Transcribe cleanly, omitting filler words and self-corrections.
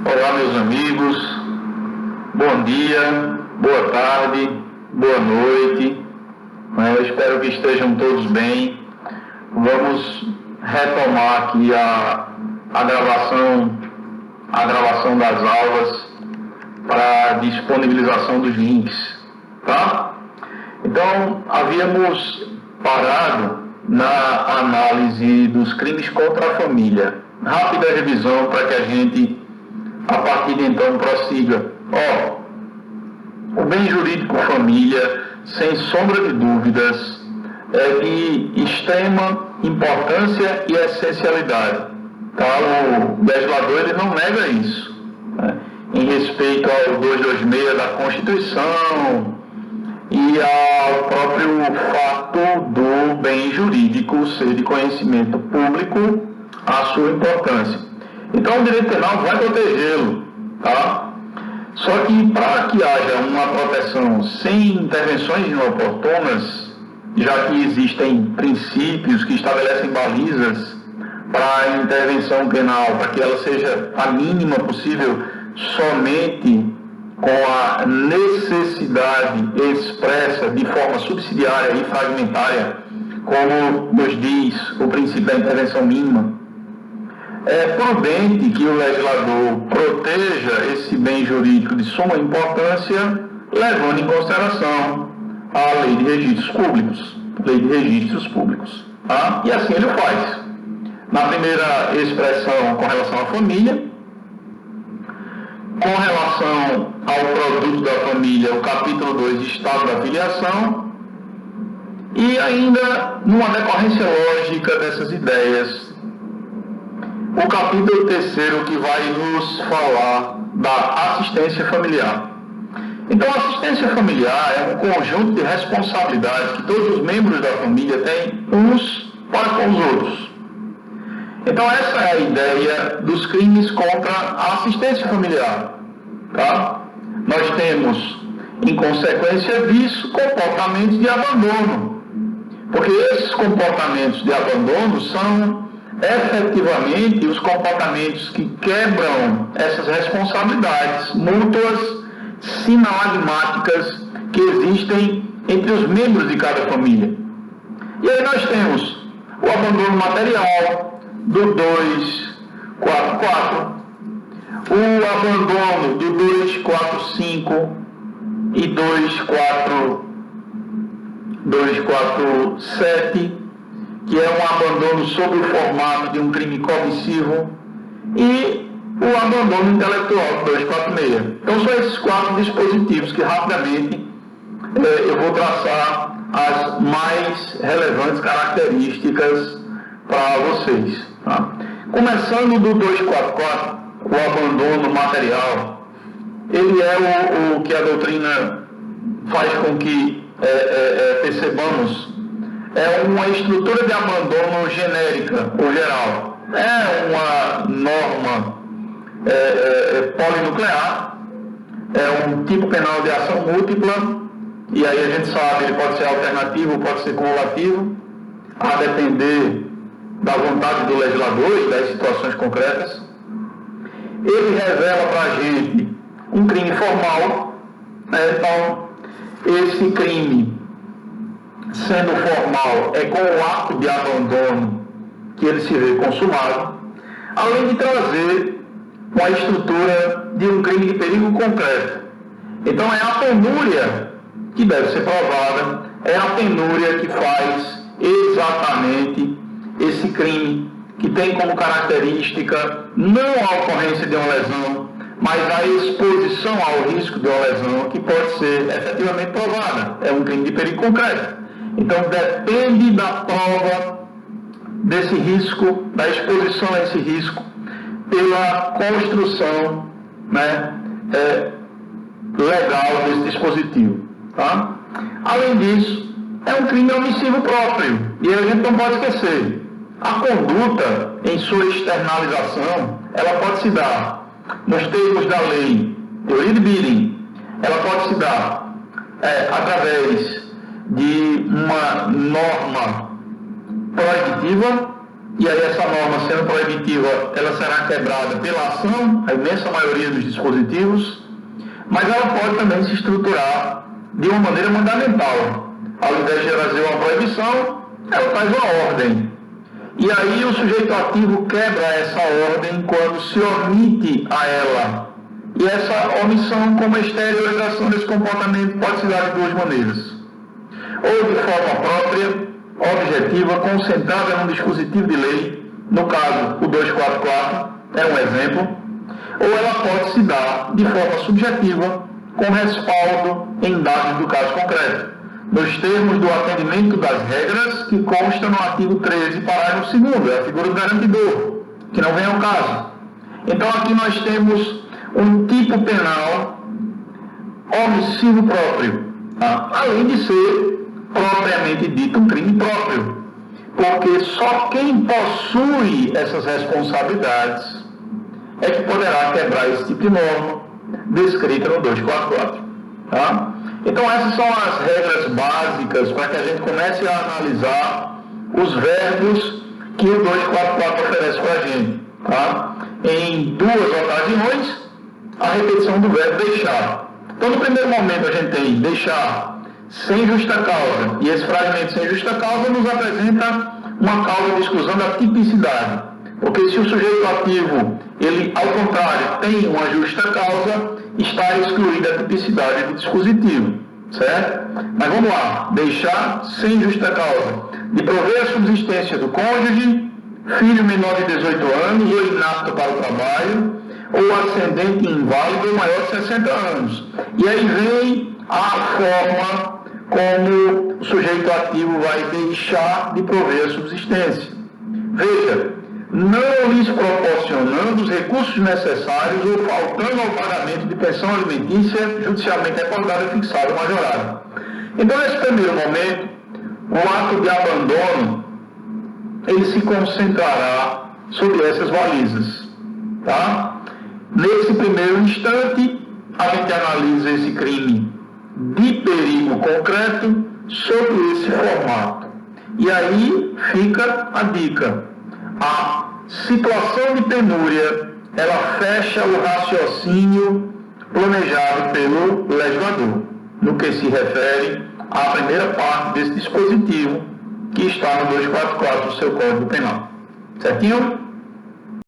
Olá, meus amigos, bom dia, boa tarde, boa noite. Eu espero que estejam todos bem. Vamos retomar aqui a gravação das aulas para disponibilização dos links, tá? Então, havíamos parado na análise dos crimes contra a família. Rápida revisão para que a gente, a partir de então, prossiga. O bem jurídico família, sem sombra de dúvidas, é de extrema importância e essencialidade. Tá? O legislador ele não nega isso, né? Em respeito ao 226 da Constituição e ao próprio fato do bem jurídico ser de conhecimento público, a sua importância. Então, o direito penal vai protegê-lo, tá? Só que para que haja uma proteção sem intervenções inoportunas, já que existem princípios que estabelecem balizas para a intervenção penal, para que ela seja a mínima possível, somente com a necessidade expressa de forma subsidiária e fragmentária, como nos diz o princípio da intervenção mínima, é prudente que o legislador proteja esse bem jurídico de suma importância, levando em consideração a lei de registros públicos, tá? E assim ele o faz. Na primeira expressão, com relação à família, com relação ao produto da família, o capítulo 2, Estado da Filiação, e ainda, numa decorrência lógica dessas ideias, o capítulo 3º, que vai nos falar da assistência familiar. Então, a assistência familiar é um conjunto de responsabilidades que todos os membros da família têm uns para com os outros. Então, essa é a ideia dos crimes contra a assistência familiar, tá? Nós temos, em consequência disso, comportamentos de abandono, porque esses comportamentos de abandono são efetivamente os comportamentos que quebram essas responsabilidades mútuas sinalagmáticas que existem entre os membros de cada família. E aí nós temos o abandono material do 244, o abandono do 245 e 247, que é um abandono sob o formato de um crime comissivo, e o abandono intelectual, 246. Então, são esses 4 dispositivos que, rapidamente, eu vou traçar as mais relevantes características para vocês. Tá? Começando do 244, o abandono material, ele é o que a doutrina faz com que percebamos. É uma estrutura de abandono genérica ou geral. É uma norma polinuclear, é um tipo penal de ação múltipla, e aí a gente sabe, ele pode ser alternativo, pode ser cumulativo, a depender da vontade do legislador e das situações concretas. Ele revela para a gente um crime formal, né? Então, esse crime, sendo formal, é com o ato de abandono que ele se vê consumado, além de trazer uma estrutura de um crime de perigo concreto. Então é a penúria que deve ser provada, é a penúria que faz exatamente esse crime, que tem como característica não a ocorrência de uma lesão, mas a exposição ao risco de uma lesão, que pode ser efetivamente provada. É um crime de perigo concreto. Então, depende da prova desse risco, da exposição a esse risco, pela construção, né, legal desse dispositivo. Tá? Além disso, é um crime omissivo próprio, e a gente não pode esquecer. A conduta, em sua externalização, ela pode se dar nos termos da lei, teoria de Bidding, ela pode se dar através de uma norma proibitiva, e aí essa norma sendo proibitiva, ela será quebrada pela ação, a imensa maioria dos dispositivos, mas ela pode também se estruturar de uma maneira mandamental. Ao invés de trazer uma proibição, ela traz uma ordem. E aí o sujeito ativo quebra essa ordem quando se omite a ela. E essa omissão, como exteriorização desse comportamento, pode se dar de duas maneiras. Ou de forma própria, objetiva, concentrada num dispositivo de lei, no caso o 244 é um exemplo, ou ela pode se dar de forma subjetiva, com respaldo em dados do caso concreto, nos termos do atendimento das regras que consta no artigo 13, parágrafo 2º, é a figura do garantidor, que não vem ao caso. Então aqui nós temos um tipo penal omissivo próprio, tá? Além de ser propriamente dito um crime próprio, porque só quem possui essas responsabilidades é que poderá quebrar esse tipo de norma descrita no 244. Tá? Então essas são as regras básicas para que a gente comece a analisar os verbos que o 244 oferece para a gente. Tá? Em duas ocasiões, a repetição do verbo deixar. Então no primeiro momento a gente tem deixar sem justa causa, e esse fragmento sem justa causa nos apresenta uma causa de exclusão da tipicidade, porque se o sujeito ativo, ele ao contrário tem uma justa causa, está excluída a tipicidade do dispositivo, certo? Mas vamos lá, deixar sem justa causa, de prover a subsistência do cônjuge, filho menor de 18 anos ou inapto para o trabalho, ou ascendente inválido ou maior de 60 anos. E aí vem a forma como o sujeito ativo vai deixar de prover a subsistência. Veja, não lhes proporcionando os recursos necessários ou faltando ao pagamento de pensão alimentícia judicialmente acordada, fixada ou majorada. Então, nesse primeiro momento, o ato de abandono, ele se concentrará sobre essas balizas, tá? Nesse primeiro instante, a gente analisa esse crime de perigo concreto sobre esse formato. E aí fica a dica. A situação de penúria, ela fecha o raciocínio planejado pelo legislador, no que se refere à primeira parte desse dispositivo que está no 244 do seu Código Penal. Certinho?